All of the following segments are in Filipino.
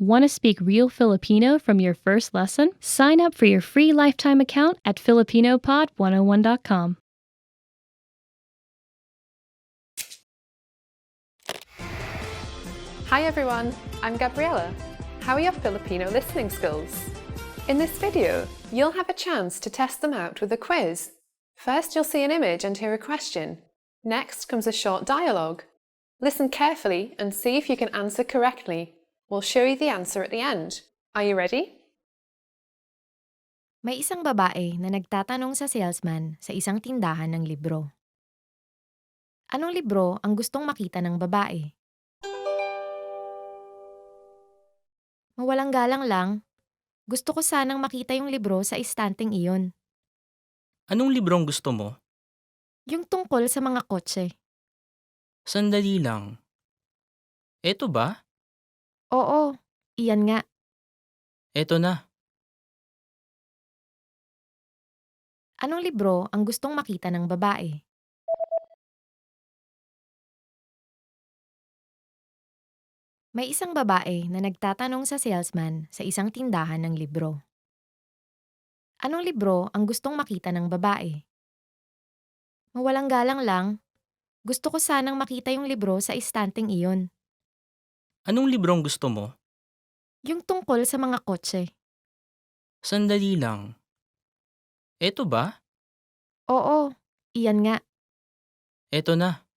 Want to speak real Filipino from your first lesson? Sign up for your free lifetime account at filipinopod101.com. Hi everyone, I'm Gabriella. How are your Filipino listening skills? In this video, you'll have a chance to test them out with a quiz. First, you'll see an image and hear a question. Next comes a short dialogue. Listen carefully and see if you can answer correctly. We'll show you the answer at the end. Are you ready? May isang babae na nagtatanong sa salesman sa isang tindahan ng libro. Anong libro ang gustong makita ng babae? Mawalang galang lang, gusto ko sanang makita yung libro sa istanteng iyon. Anong librong gusto mo? Yung tungkol sa mga kotse. Sandali lang. Eto ba? Oo, iyan nga. Eto na. Anong libro ang gustong makita ng babae? May isang babae na nagtatanong sa salesman sa isang tindahan ng libro. Anong libro ang gustong makita ng babae? Mawalang galang lang, gusto ko sanang makita yung libro sa istanteng iyon. Anong librong gusto mo? Yung tungkol sa mga kotse. Sandali lang. Eto ba? Oo, iyan nga. Eto na.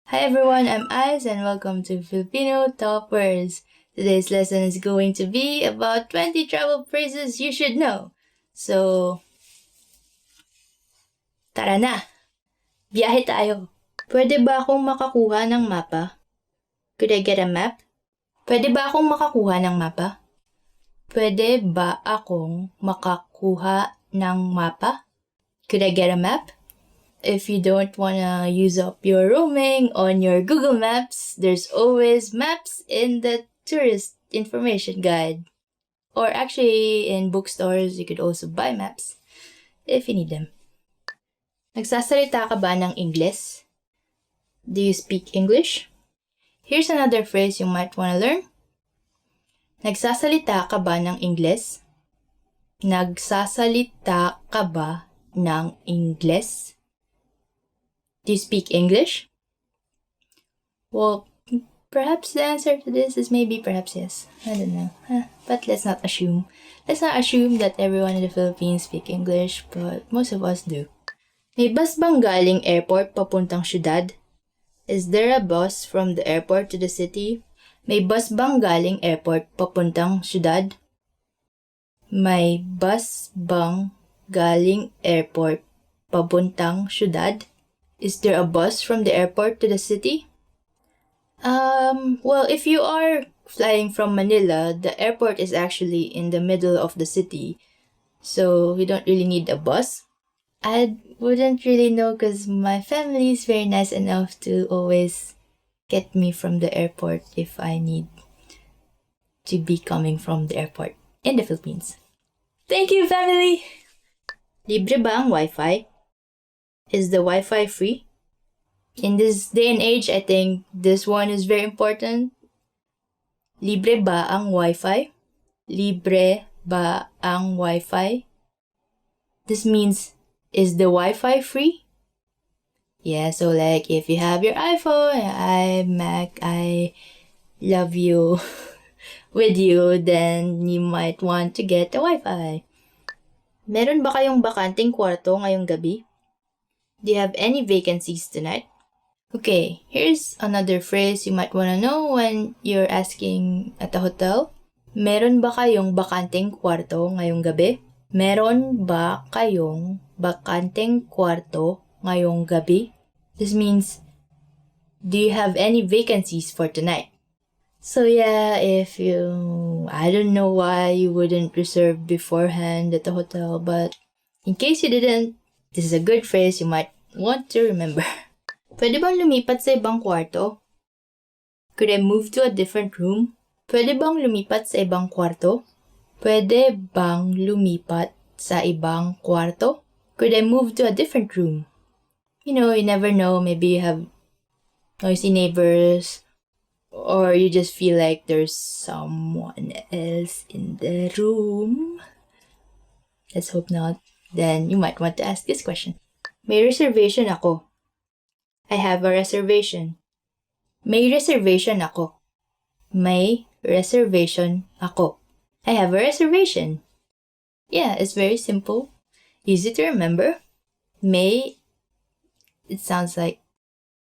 Hi everyone, I'm Ice and welcome to Filipino Top Words. Today's lesson is going to be about 20 travel phrases you should know. So, tara na! Biyahe tayo! Pwede ba akong makakuha ng mapa? Could I get a map? Pwede ba akong makakuha ng mapa? Pwede ba akong makakuha ng mapa? Could I get a map? If you don't wanna use up your roaming on your Google Maps, there's always maps in the tourist information guide. Or actually, in bookstores, you could also buy maps if you need them. Nagsasalita ka ba ng Ingles? Do you speak English? Here's another phrase you might wanna learn. Nagsasalita ka ba ng Ingles? Nagsasalita ka ba ng Ingles? Do you speak English? Well, perhaps the answer to this is maybe perhaps yes. I don't know. But let's not assume. Let's not assume that everyone in the Philippines speak English, but most of us do. May bus bang galing airport papuntang syudad? Is there a bus from the airport to the city? May bus bang galing airport papuntang syudad? May bus bang galing airport papuntang syudad? Is there a bus from the airport to the city? Well, if you are flying from Manila, the airport is actually in the middle of the city, so you don't really need a bus. I wouldn't really know because my family is very nice enough to always get me from the airport if I need to be coming from the airport in the Philippines. Thank you, family! Libre ba ang Wi-Fi? Is the Wi-Fi free? In this day and age, I think this one is very important. Libre ba ang Wi-Fi? Libre ba ang Wi-Fi? This means, is the Wi-Fi free? Yeah, so like if you have your iPhone, iMac, I love you with you, then you might want to get the Wi-Fi. Meron ba kayong bakanteng kwarto ngayong gabi? Do you have any vacancies tonight? Okay, here's another phrase you might want to know when you're asking at a hotel. Meron ba kayong bakanteng kwarto ngayong gabi? Meron ba kayong bakanteng kwarto ngayong gabi? This means, do you have any vacancies for tonight? So yeah, I don't know why you wouldn't reserve beforehand at the hotel, but in case you didn't, this is a good phrase you might want to remember. Pwede bang lumipat sa ibang kwarto? Could I move to a different room? Pwede bang lumipat sa ibang kwarto? Pwede bang lumipat sa ibang kwarto? Could I move to a different room? You know, you never know. Maybe you have noisy neighbors or you just feel like there's someone else in the room, let's hope not, then you might want to ask this question. May reservation ako. I have a reservation. May reservation ako. May reservation ako. I have a reservation. Yeah, it's very simple. Easy to remember. May, it sounds like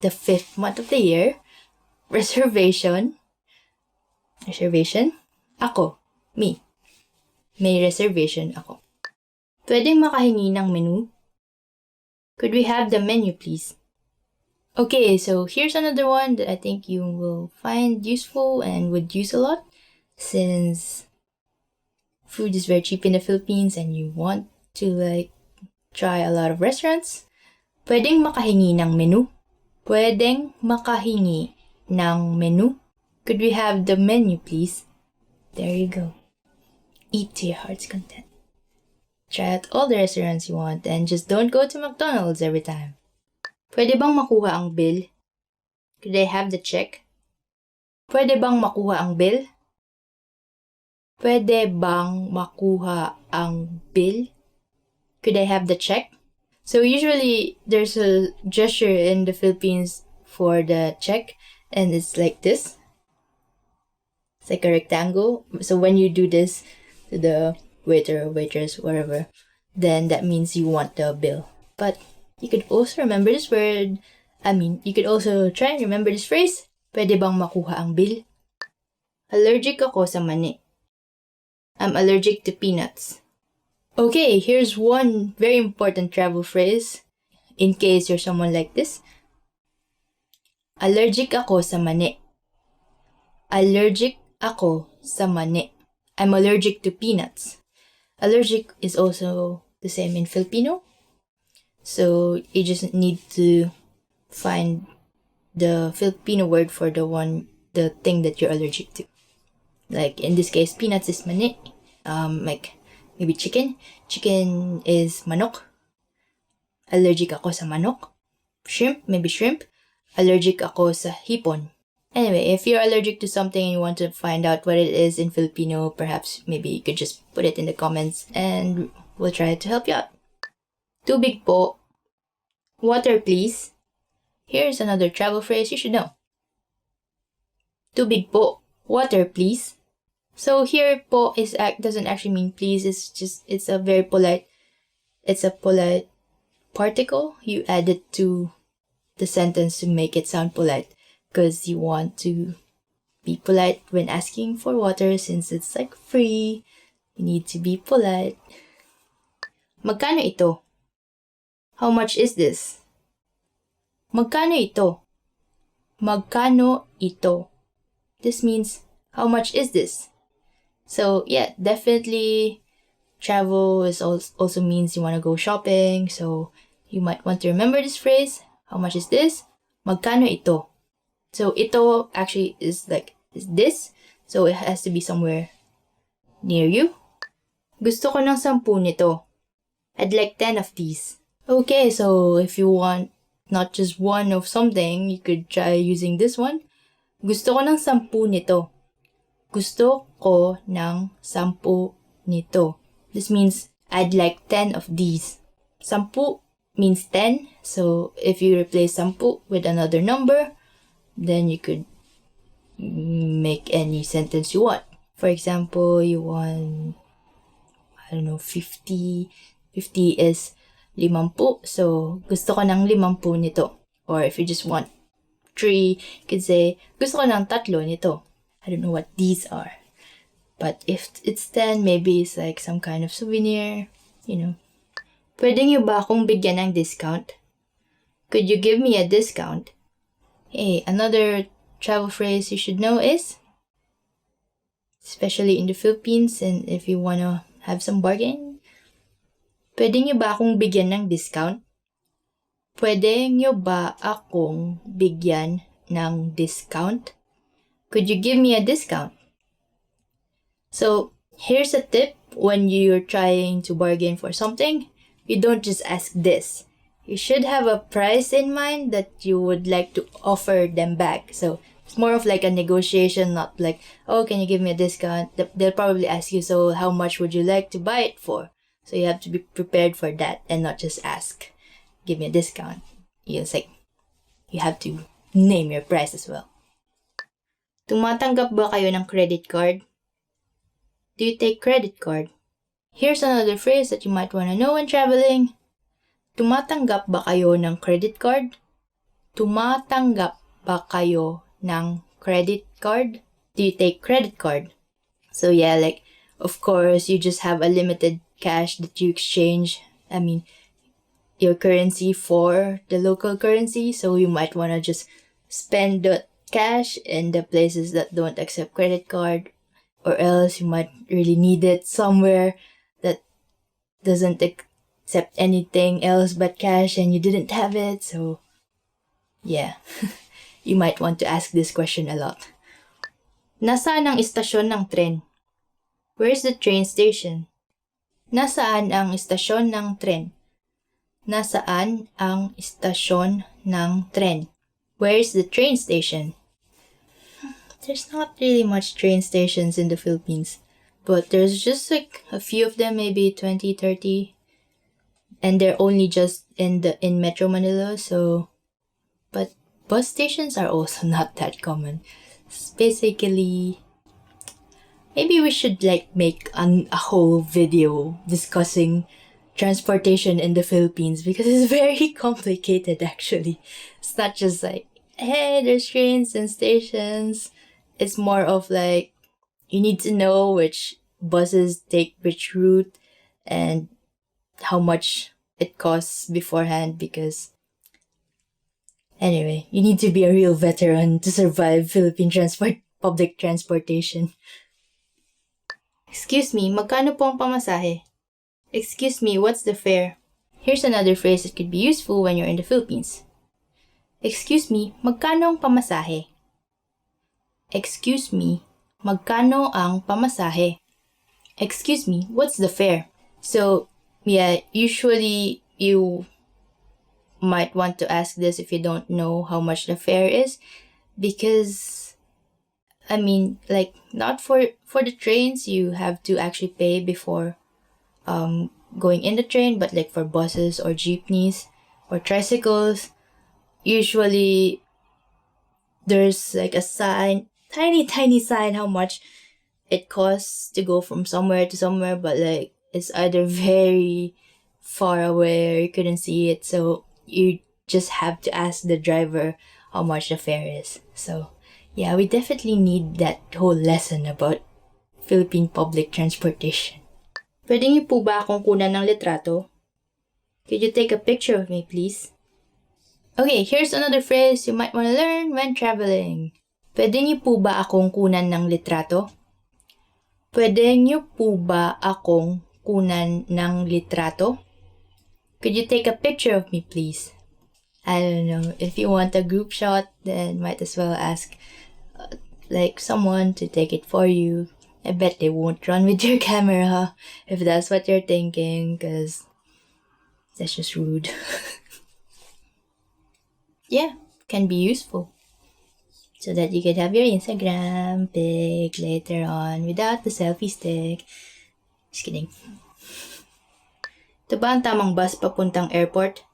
the 5th month of the year. Reservation. Reservation. Ako. Me. May reservation ako. Pwedeng makahingi ng menu? Could we have the menu, please? Okay, so here's another one that I think you will find useful and would use a lot, since food is very cheap in the Philippines and you want to try a lot of restaurants. Pwedeng makahingi ng menu? Pwedeng makahingi ng menu? Could we have the menu, please? There you go. Eat to your heart's content. Try out all the restaurants you want and just don't go to McDonald's every time. Pwede bang makuha ang bill? Could I have the check? Pwede bang makuha ang bill? Pwede bang makuha ang bill? Could I have the check? So usually there's a gesture in the Philippines for the check, and it's like this. It's like a rectangle. So when you do this to the waiter or waitress, whatever, then that means you want the bill. But you could also remember this word. You could also try and remember this phrase. Pwede bang makuha ang bill? Allergic ako sa mani. I'm allergic to peanuts. Okay, here's one very important travel phrase in case you're someone like this. Allergic ako sa mani. Allergic ako sa mani. I'm allergic to peanuts. Allergic is also the same in Filipino. So you just need to find the Filipino word for the thing that you're allergic to. Like in this case, peanuts is mani. Like maybe chicken. Chicken is manok. Allergic ako sa manok. Shrimp, maybe shrimp. Allergic ako sa hipon. Anyway, if you're allergic to something and you want to find out what it is in Filipino, perhaps maybe you could just put it in the comments and we'll try to help you out. Tubig po. Water please. Here's another travel phrase you should know. Tubig po. Water please. So here po doesn't actually mean please. It's a polite particle. You add it to the sentence to make it sound polite, because you want to be polite when asking for water, since it's like free. You need to be polite. Magkano ito? How much is this? Magkano ito? Magkano ito? This means, how much is this? So yeah, definitely travel also means you want to go shopping. So you might want to remember this phrase. How much is this? Magkano ito? So ito actually is this. So it has to be somewhere near you. Gusto ko ng 10 nito. I'd like 10 of these. Okay, so if you want not just one of something, you could try using this one. Gusto ko ng 10 nito. Gusto ko ng 10 nito. This means I'd like 10 of these. 10 means 10. So if you replace 10 with another number, then you could make any sentence you want. For example, you want, 50. 50 is 50. So gusto ko ng 50 nito. Or if you just want 3, you could say, gusto ko ng 3 nito. I don't know what these are. But if it's 10, maybe it's like some kind of souvenir, Pwede niyo ba akong bigyan ng discount? Could you give me a discount? Hey, another travel phrase you should know is, especially in the Philippines and if you want to have some bargain, pwede niyo ba akong bigyan ng discount? Pwede niyo ba akong bigyan ng discount? Could you give me a discount? So, here's a tip when you're trying to bargain for something. You don't just ask this. You should have a price in mind that you would like to offer them back. So, It's more of like a negotiation, not like, oh, can you give me a discount? They'll probably ask you, so how much would you like to buy it for? So you have to be prepared for that and not just ask, give me a discount. It's like, you have to name your price as well. Tumatanggap ba kayo ng credit card? Do you take credit card? Here's another phrase that you might want to know when traveling. Tumatanggap ba kayo ng credit card? Tumatanggap ba kayo ng credit card? Do you take credit card? So yeah, like, of course, you just have a limited cash that you exchange. Your currency for the local currency. So you might want to just spend the cash in the places that don't accept credit card, or else you might really need it somewhere that doesn't accept anything else but cash and you didn't have it. So yeah, you might want to ask this question a lot. Nasaan ang istasyon ng tren? Where's the train station? Nasaan ang istasyon ng tren? Nasaan ang istasyon ng tren? Where's the train station? There's not really much train stations in the Philippines, but there's just like a few of them, maybe 20, 30, and they're only just in Metro Manila. So, but bus stations are also not that common. It's basically, maybe we should like make a whole video discussing transportation in the Philippines, because it's very complicated actually. It's not just like, hey, there's trains and stations. It's more of like, you need to know which buses take which route and how much it costs beforehand, because anyway, you need to be a real veteran to survive Philippine public transportation. Excuse me, magkano po ang pamasahe? Excuse me, what's the fare? Here's another phrase that could be useful when you're in the Philippines. Excuse me, magkano ang pamasahe? Excuse me, magkano ang pamasahe? Excuse me, what's the fare? So, yeah, usually you might want to ask this if you don't know how much the fare is, because, like, not for the trains, you have to actually pay before going in the train, but like for buses or jeepneys or tricycles, usually there's like a sign, tiny sign, how much it costs to go from somewhere to somewhere, but like it's either very far away or you couldn't see it, so you just have to ask the driver how much the fare is. So yeah, we definitely need that whole lesson about Philippine public transportation. Pwede niyo po ba akong kunan ng litrato? Could you take a picture of me, please? Okay, here's another phrase you might want to learn when traveling. Pwede niyo po ba akong kunan ng litrato? Pwede niyo po ba akong kunan ng litrato? Could you take a picture of me, please? I don't know. If you want a group shot, then might as well ask like someone to take it for you. I bet they won't run with your camera if that's what you're thinking, because that's just rude. Yeah, can be useful. So that you could have your Instagram pic later on without the selfie stick. Just kidding. Ito ba ang tamang bus papuntang airport?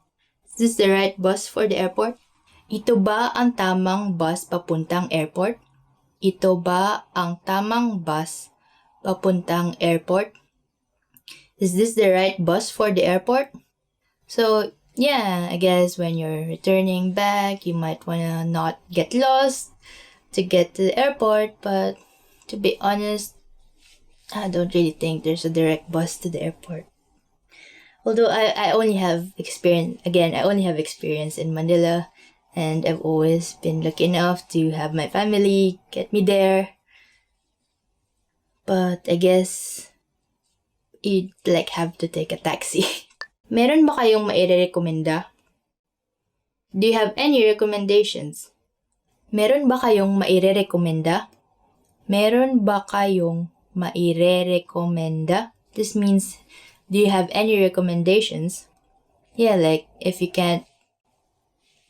Is this the right bus for the airport? Ito ba ang tamang bus papuntang airport? Ito ba ang tamang bus papuntang airport? Is this the right bus for the airport? So, yeah, I guess when you're returning back, you might wanna not get lost to get to the airport, but to be honest, I don't really think there's a direct bus to the airport. Although I only have experience in Manila, and I've always been lucky enough to have my family get me there. But I guess you'd like have to take a taxi. Meron ba kayong mairerekomenda? Do you have any recommendations? Meron ba kayong mairerekomenda? Meron ba kayong mairerekomenda? This means, do you have any recommendations? Yeah, like if you can't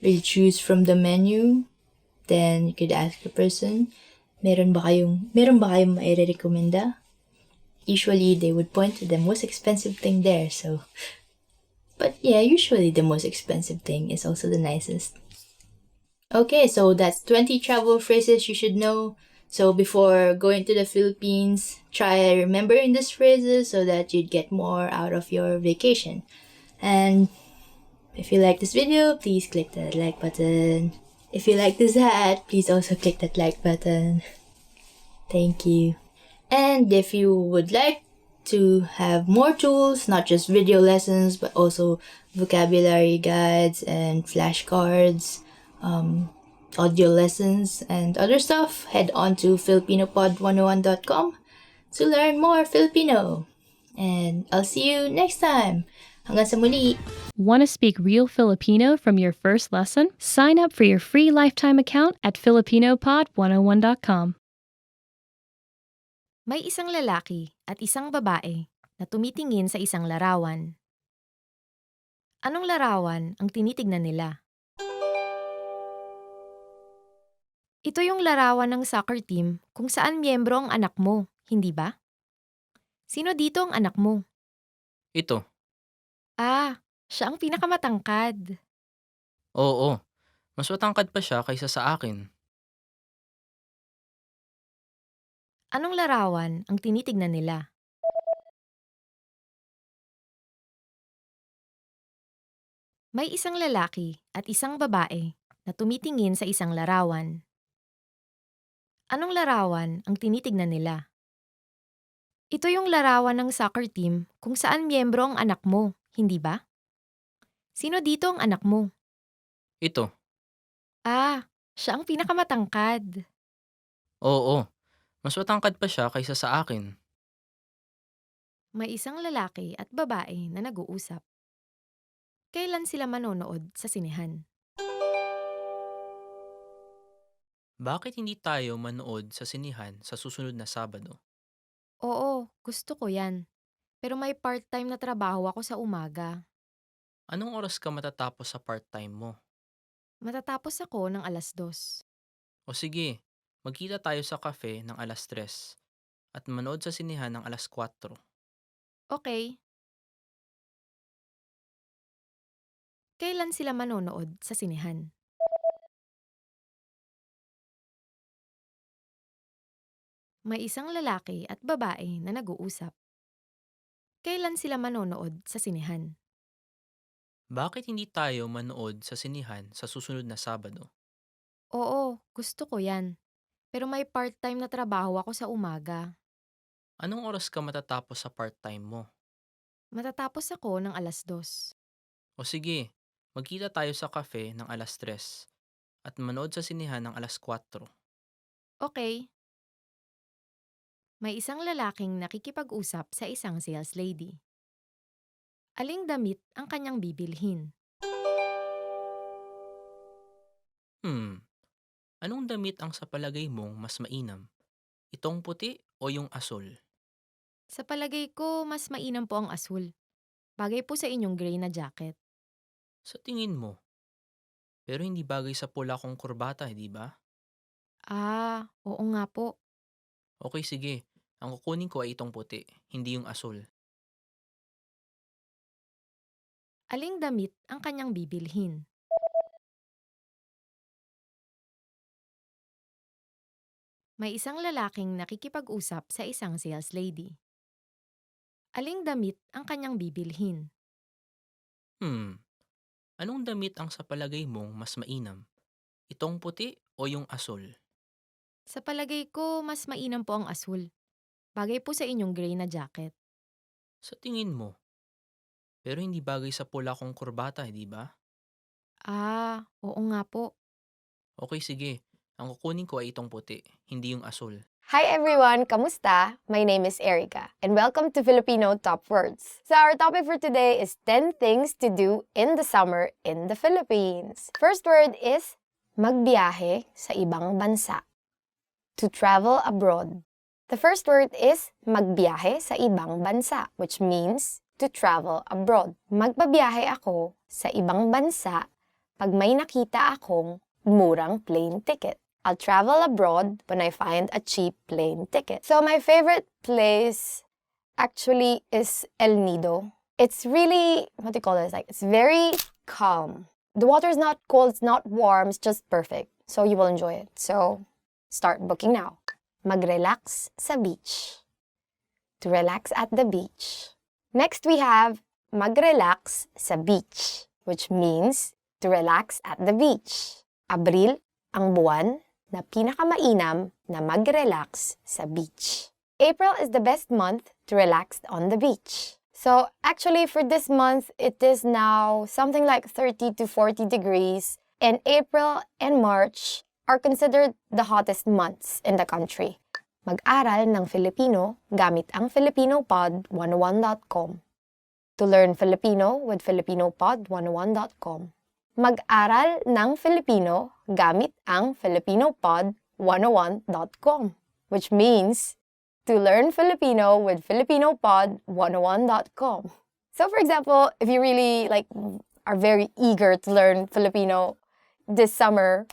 really choose from the menu, then you could ask the person, meron ba kayong mairerekomenda? Usually, they would point to the most expensive thing there, so... But yeah, usually the most expensive thing is also the nicest. Okay, so that's 20 travel phrases you should know. So before going to the Philippines, try remembering these phrases so that you'd get more out of your vacation. And if you like this video, please click that like button. If you like this hat, please also click that like button. Thank you. And if you would like to have more tools, not just video lessons, but also vocabulary guides and flashcards, audio lessons, and other stuff, head on to filipinopod101.com to learn more Filipino. And I'll see you next time. Hanggang sa muli! Want to speak real Filipino from your first lesson? Sign up for your free lifetime account at filipinopod101.com. May isang lalaki at isang babae na tumitingin sa isang larawan. Anong larawan ang tinitignan nila? Ito yung larawan ng soccer team kung saan miyembro ang anak mo, hindi ba? Sino dito ang anak mo? Ito. Ah, siya ang pinakamatangkad. Oo. Mas matangkad pa siya kaysa sa akin. Anong larawan ang tinitignan nila? May isang lalaki at isang babae na tumitingin sa isang larawan. Anong larawan ang tinitignan nila? Ito yung larawan ng soccer team kung saan miyembro ang anak mo, hindi ba? Sino dito ang anak mo? Ito. Ah, siya ang pinakamatangkad. Oo. Mas matangkad pa siya kaysa sa akin. May isang lalaki at babae na nag-uusap. Kailan sila manonood sa sinehan? Bakit hindi tayo manood sa sinihan sa susunod na Sabado? Oo, gusto ko yan. Pero may part-time na trabaho ako sa umaga. Anong oras ka matatapos sa part-time mo? Matatapos ako ng 2:00. O sige, magkita tayo sa cafe ng 3:00 at manood sa sinihan ng 4:00. Okay. Kailan sila manonood sa sinehan? May isang lalaki at babae na nag-uusap. Kailan sila manonood sa sinehan? Bakit hindi tayo manood sa sinihan sa susunod na Sabado? Oo, gusto ko yan. Pero may part-time na trabaho ako sa umaga. Anong oras ka matatapos sa part-time mo? Matatapos ako ng 2:00. O sige, magkita tayo sa cafe ng 3:00 at manood sa sinihan ng 4:00. Okay. May isang lalaking nakikipag-usap sa isang sales lady. Aling damit ang kanyang bibilhin? Anong damit ang sa palagay mong mas mainam? Itong puti o yung asul? Sa palagay ko, mas mainam po ang asul. Bagay po sa inyong gray na jacket. Sa tingin mo. Pero hindi bagay sa pula kong kurbata, di ba? Ah, oo nga po. Okay, sige. Ang kukunin ko ay itong puti, hindi yung asul. Aling damit ang kanyang bibilhin? May isang lalaking nakikipag-usap sa isang sales lady. Aling damit ang kanyang bibilhin? Anong damit ang sa palagay mong mas mainam? Itong puti o yung asul? Sa palagay ko, mas mainam po ang asul. Bagay po sa inyong gray na jacket. Sa tingin mo. Pero hindi bagay sa pula kong kurbata, di ba? Ah, oo nga po. Okay, sige. Ang kukunin ko ay itong puti, hindi yung asul. Hi everyone, kamusta? My name is Erica and welcome to Filipino Top Words. So our topic for today is 10 things to do in the summer in the Philippines. First word is magbiyahe sa ibang bansa. To travel abroad. The first word is magbiyahe sa ibang bansa, which means to travel abroad. Magbabiyahe ako sa ibang bansa pag may nakita akong murang plane ticket. I'll travel abroad when I find a cheap plane ticket. So my favorite place actually is El Nido. It's really, what do you call this? Like, it's very calm. The water is not cold, it's not warm, it's just perfect. So you will enjoy it. So start booking now. Mag-relax sa beach. To relax at the beach. Next we have mag-relax sa beach, which means to relax at the beach. Abril ang buwan na pinakamainam na mag-relax sa beach. April is the best month to relax on the beach. So actually for this month, it is now something like 30 to 40 degrees, and April and March are considered the hottest months in the country. Mag-aral ng Filipino gamit ang filipinopod101.com. To learn Filipino with filipinopod101.com. Mag-aral ng Filipino gamit ang filipinopod101.com, which means to learn Filipino with filipinopod101.com. So for example, if you really are very eager to learn Filipino this summer,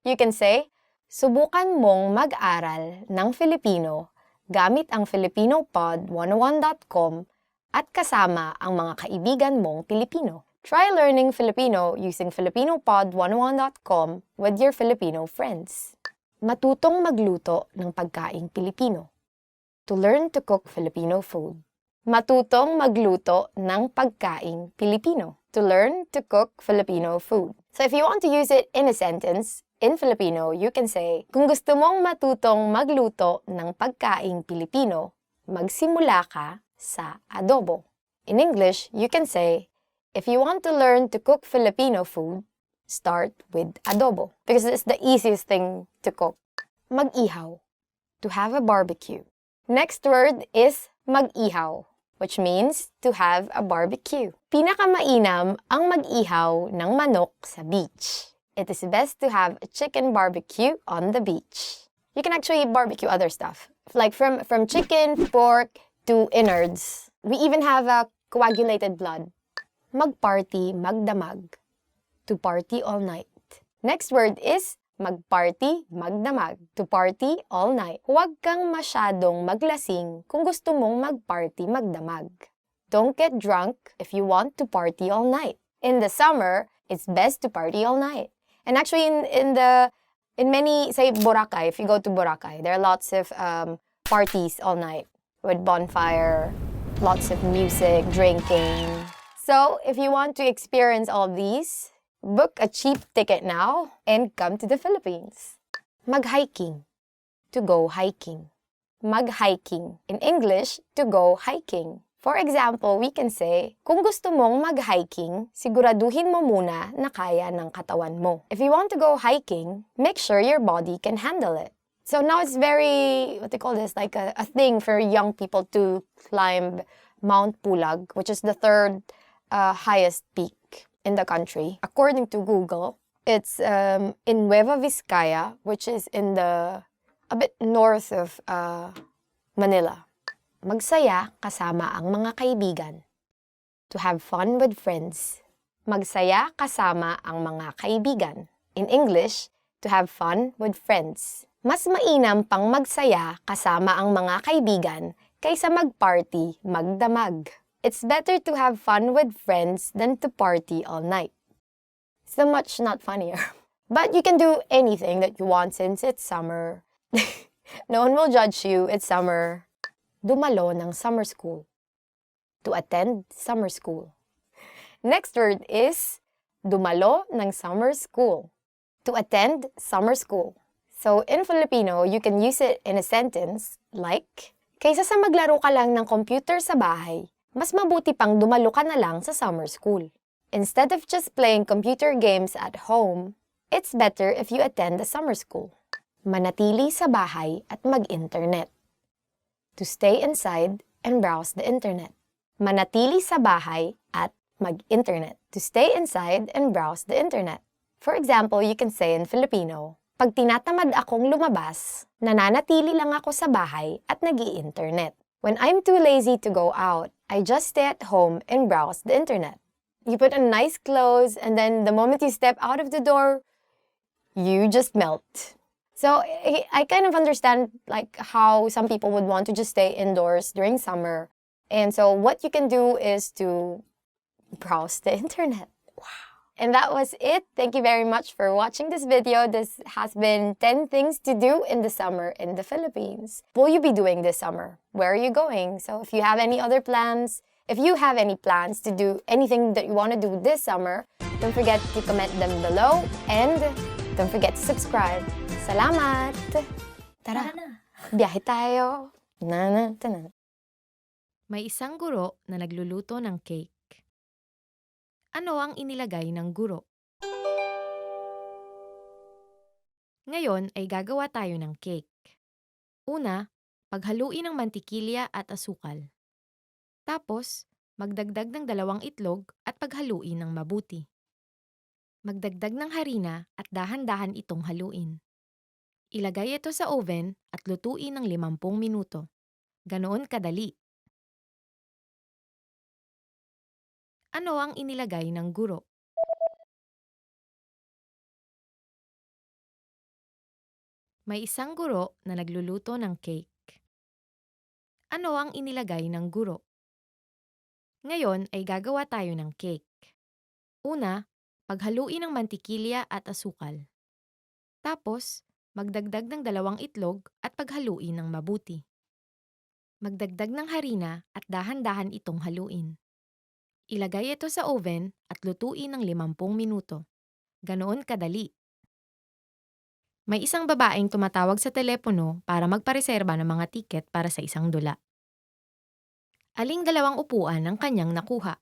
you can say, subukan mong mag-aral ng Filipino gamit ang filipinopod101.com at kasama ang mga kaibigan mong Pilipino. Try learning Filipino using filipinopod101.com with your Filipino friends. Matutong magluto ng pagkaing Pilipino. To learn to cook Filipino food. Matutong magluto ng pagkaing Pilipino. To learn to cook Filipino food. So if you want to use it in a sentence, in Filipino, you can say, kung gusto mong matutong magluto ng pagkaing Pilipino, magsimula ka sa adobo. In English, you can say, if you want to learn to cook Filipino food, start with adobo. Because it's the easiest thing to cook. Mag-ihaw. To have a barbecue. Next word is mag-ihaw, which means to have a barbecue. Pinakamainam ang mag-ihaw ng manok sa beach. It is best to have a chicken barbecue on the beach. You can actually barbecue other stuff, like from chicken, pork, to innards. We even have a coagulated blood. Mag-party, magdamag. To party all night. Next word is mag-party, magdamag. To party all night. Huwag kang masyadong maglasing kung gusto mong mag-party, magdamag. Don't get drunk if you want to party all night. In the summer, it's best to party all night. And actually, in many, say, Boracay, if you go to Boracay, there are lots of parties all night with bonfire, lots of music, drinking. So, if you want to experience all of these, book a cheap ticket now and come to the Philippines. Mag-hiking. To go hiking. Mag-hiking. In English, to go hiking. For example, we can say, kung gusto mong mag-hiking, siguraduhin mo muna na kaya ng katawan mo. If you want to go hiking, make sure your body can handle it. So now it's very, what they call this, like a thing for young people to climb Mount Pulag, which is the third highest peak in the country. According to Google, it's in Nueva Vizcaya, which is in a bit north of Manila. Magsaya kasama ang mga kaibigan. To have fun with friends. Magsaya kasama ang mga kaibigan. In English, to have fun with friends. Mas mainam pang magsaya kasama ang mga kaibigan kaysa mag-party, magdamag. It's better to have fun with friends than to party all night. So much not funnier. But you can do anything that you want since it's summer. No one will judge you, it's summer. Dumalo ng summer school. To attend summer school. Next word is dumalo ng summer school. To attend summer school. So in Filipino, you can use it in a sentence like, kaysa sa maglaro ka lang ng computer sa bahay, mas mabuti pang dumalo ka na lang sa summer school. Instead of just playing computer games at home, it's better if you attend the summer school. Manatili sa bahay at mag-internet. To stay inside and browse the internet. Manatili sa bahay at mag-internet. To stay inside and browse the internet. For example, you can say in Filipino, pag tinatamad akong lumabas, nananatili lang ako sa bahay at nag-i-internet. When I'm too lazy to go out, I just stay at home and browse the internet. You put on nice clothes and then the moment you step out of the door, you just melt. So I kind of understand like how some people would want to just stay indoors during summer. And so what you can do is to browse the internet. And that was it. Thank you very much for watching this video. This has been 10 things to do in the summer in the Philippines. Will you be doing this summer? Where are you going? So if you have any other plans, if you have any plans to do anything that you want to do this summer, don't forget to comment them below and don't forget to subscribe. Salamat! Tara, biyahe tayo! Na. May isang guro na nagluluto ng cake. Ano ang inilagay ng guro? Ngayon ay gagawa tayo ng cake. Una, paghaluin ng mantikilya at asukal. Tapos, magdagdag ng 2 itlog at paghaluin ng mabuti. Magdagdag ng harina at dahan-dahan itong haluin. Ilagay ito sa oven at lutuin ng 50 minuto. Ganoon kadali. Ano ang inilagay ng guro? May isang guro na nagluluto ng cake. Ano ang inilagay ng guro? Ngayon ay gagawa tayo ng cake. Una, paghaluin ng mantikilya at asukal. Tapos, magdagdag ng 2 itlog at paghaluin ng mabuti. Magdagdag ng harina at dahan-dahan itong haluin. Ilagay ito sa oven at lutuin ng 50 minuto. Ganoon kadali. May isang babaeng tumatawag sa telepono para magpareserba ng mga tiket para sa isang dula. Aling 2 upuan ang kanyang nakuha?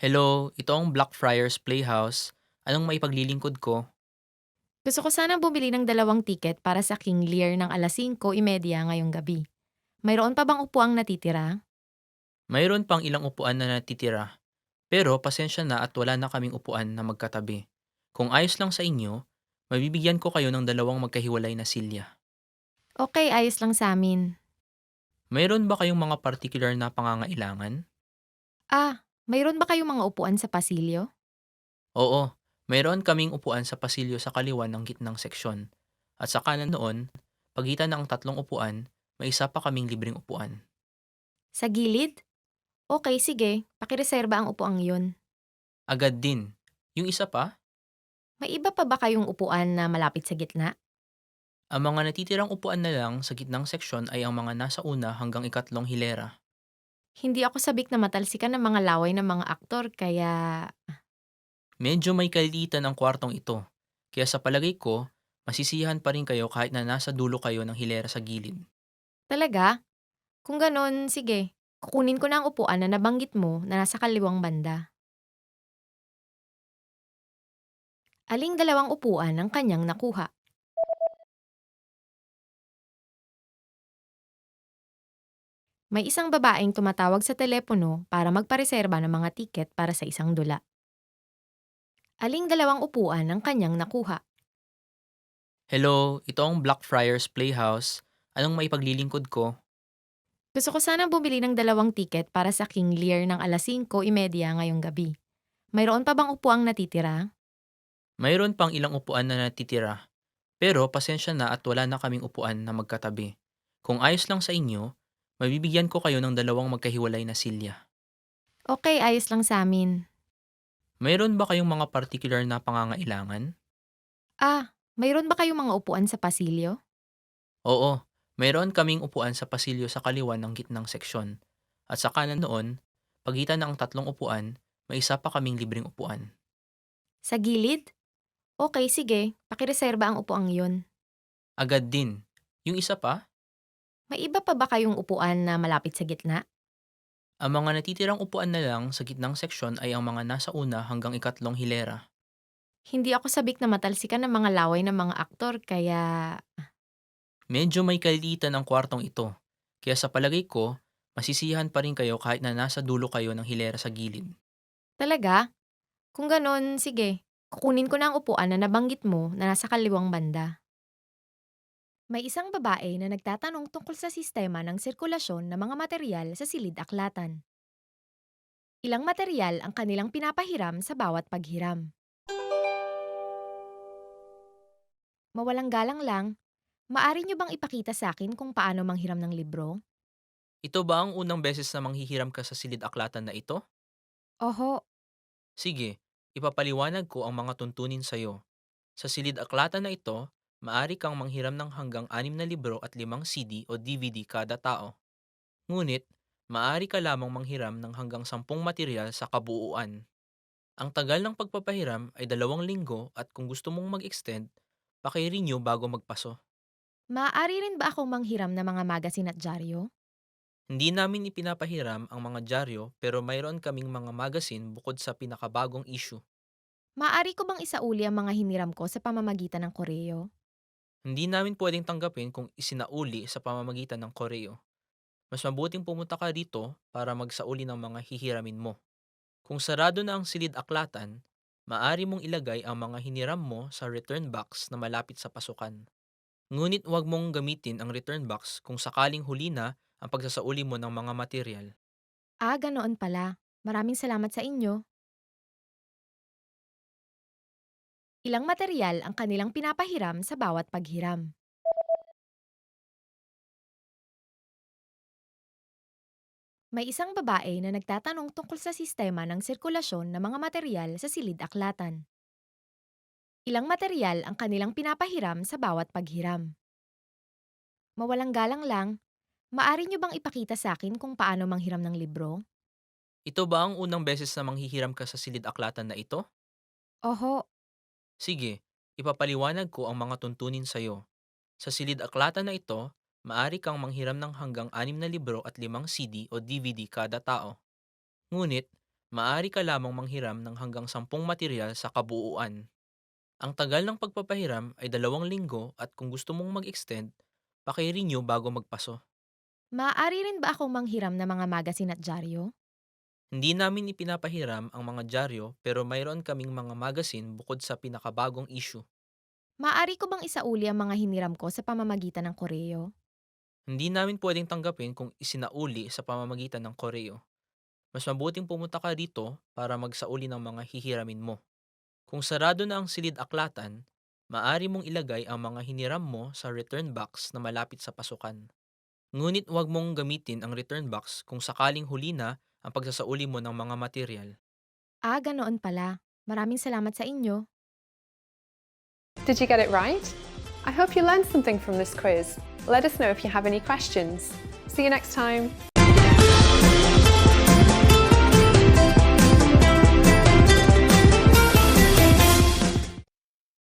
Hello, ito ang Blackfriars Playhouse. Anong maipaglilingkod ko? Gusto ko sanang bumili ng 2 tiket para sa King Lear ng alas 5:30 ngayong gabi. Mayroon pa bang upuang natitira? Mayroon pang ilang upuan na natitira. Pero pasensya na at wala na kaming upuan na magkatabi. Kung ayos lang sa inyo, mabibigyan ko kayo ng 2 magkahiwalay na silya. Okay, ayos lang sa amin. Mayroon ba kayong mga particular na pangangailangan? Mayroon ba kayong mga upuan sa pasilyo? Oo, mayroon kaming upuan sa pasilyo sa kaliwan ng gitnang seksyon. At sa kanan noon, pagitan ng 3 upuan, may isa pa kaming libreng upuan. Sa gilid? Okay, sige. Pakireserba ang upuang yun. Agad din. Yung isa pa, May iba pa ba kayong upuan na malapit sa gitna? ang mga natitirang upuan na lang sa gitnang seksyon ay ang mga nasa una hanggang 3 hilera. Hindi ako sabik na matalsikan ng mga laway ng mga aktor, kaya... Medyo may kalilitan ang kwartong ito, kaya sa palagay ko, masisiyahan pa rin kayo kahit na nasa dulo kayo ng hilera sa gilid. Talaga? Kung ganon, sige. Kukunin ko na ang upuan na nabanggit mo na nasa kaliwang banda. Aling 2 upuan ang kanyang nakuha? May isang babaeng tumatawag sa telepono para magpareserba ng mga tiket para sa isang dula. Aling 2 upuan ang kanyang nakuha? Hello, ito ang Blackfriars Playhouse. Anong maipaglilingkod ko? Gusto ko sanang bumili ng 2 tiket para sa King Lear ng alas 5:30 ngayong gabi. Mayroon pa bang upuang natitira? Mayroon pang ilang upuan na natitira. Pero pasensya na at wala na kaming upuan na magkatabi. Kung ayos lang sa inyo, mabibigyan ko kayo ng 2 magkahiwalay na silya. Okay, ayos lang sa amin. Mayroon ba kayong mga particular na pangangailangan? Mayroon ba kayong mga upuan sa pasilyo? Oo, mayroon kaming upuan sa pasilyo sa kaliwan ng gitnang seksyon. At sa kanan noon, pagitan ng 3 upuan, may isa pa kaming libreng upuan. Sa gilid? Okay, sige. Pakireserba ang upuang yun. Agad din. Yung isa pa, May iba pa ba kayong upuan na malapit sa gitna? ang mga natitirang upuan na lang sa gitnang seksyon ay ang mga nasa una hanggang 3 hilera. Hindi ako sabik na matalsikan ng mga laway ng mga aktor, kaya... Medyo may kalilitan ang kwartong ito, kaya sa palagay ko, masisiyahan pa rin kayo kahit na nasa dulo kayo ng hilera sa gilid. Talaga? Kung ganon, sige. Kukunin ko na ang upuan na nabanggit mo na nasa kaliwang banda. May isang babae na nagtatanong tungkol sa sistema ng sirkulasyon ng mga materyal sa silid-aklatan. Ilang materyal ang kanilang pinapahiram sa bawat paghiram? Mawalang galang lang, maari niyo bang ipakita sa akin kung paano manghiram ng libro? Ito ba ang unang beses na manghihiram ka sa silid-aklatan na ito? Oho, Sige, ipapaliwanag ko ang mga tuntunin sa'yo. Sa silid-aklatan na ito, maaari kang manghiram ng hanggang 6 na libro at 5 CD o DVD kada tao. Ngunit, maaari ka lamang manghiram ng hanggang 10 material sa kabuuan. Ang tagal ng pagpapahiram ay 2 linggo at kung gusto mong mag-extend, paki-renew bago magpaso. maaari rin ba akong manghiram ng mga magasin at dyaryo? Hindi namin ipinapahiram ang mga dyaryo pero mayroon kaming mga magazine bukod sa pinakabagong issue. Maaari ko bang isauli ang mga hiniram ko sa pamamagitan ng koreo? Hindi namin pwedeng tanggapin kung isinauli sa pamamagitan ng koreo. Mas mabuting pumunta ka dito para magsauli ng mga hihiramin mo. Kung sarado na ang silid-aklatan, maaari mong ilagay ang mga hiniram mo sa return box na malapit sa pasukan. Ngunit huwag mong gamitin ang return box kung sakaling huli na ang pagsasauli mo ng mga material. Ganoon pala. Maraming salamat sa inyo. Ilang material ang kanilang pinapahiram sa bawat paghiram? May isang babae na nagtatanong tungkol sa sistema ng sirkulasyon ng mga materyal sa silid-aklatan. Ilang material ang kanilang pinapahiram sa bawat paghiram? Mawalang galang lang, maari niyo bang ipakita sa akin kung paano manghiram ng libro? Ito ba ang unang beses na manghihiram ka sa silid-aklatan na ito? Oho, Sige, ipapaliwanag ko ang mga tuntunin sa'yo. Sa silid-aklatan na ito, maaari kang manghiram ng hanggang 6 na libro at 5 CD o DVD kada tao. Ngunit, maaari ka lamang manghiram ng hanggang 10 material sa kabuuan. Ang tagal ng pagpapahiram ay 2 linggo at kung gusto mong mag-extend, paki-renew bago magpaso. maaari rin ba akong manghiram ng mga magasin at dyaryo? Hindi namin ipinapahiram ang mga dyaryo pero mayroon kaming mga magazine bukod sa pinakabagong issue. Maaari ko bang isauli ang mga hiniram ko sa pamamagitan ng koreo? Hindi namin pwedeng tanggapin kung isinauli sa pamamagitan ng koreo. Mas mabuting pumunta ka dito para magsauli ng mga hihiramin mo. Kung sarado na ang silid-aklatan, maaari mong ilagay ang mga hiniram mo sa return box na malapit sa pasukan. Ngunit huwag mong gamitin ang return box kung sakaling huli na ang pagsasauli mo ng mga material. Ganoon pala. Maraming salamat sa inyo. Did you get it right? I hope you learned something from this quiz. Let us know if you have any questions. See you next time.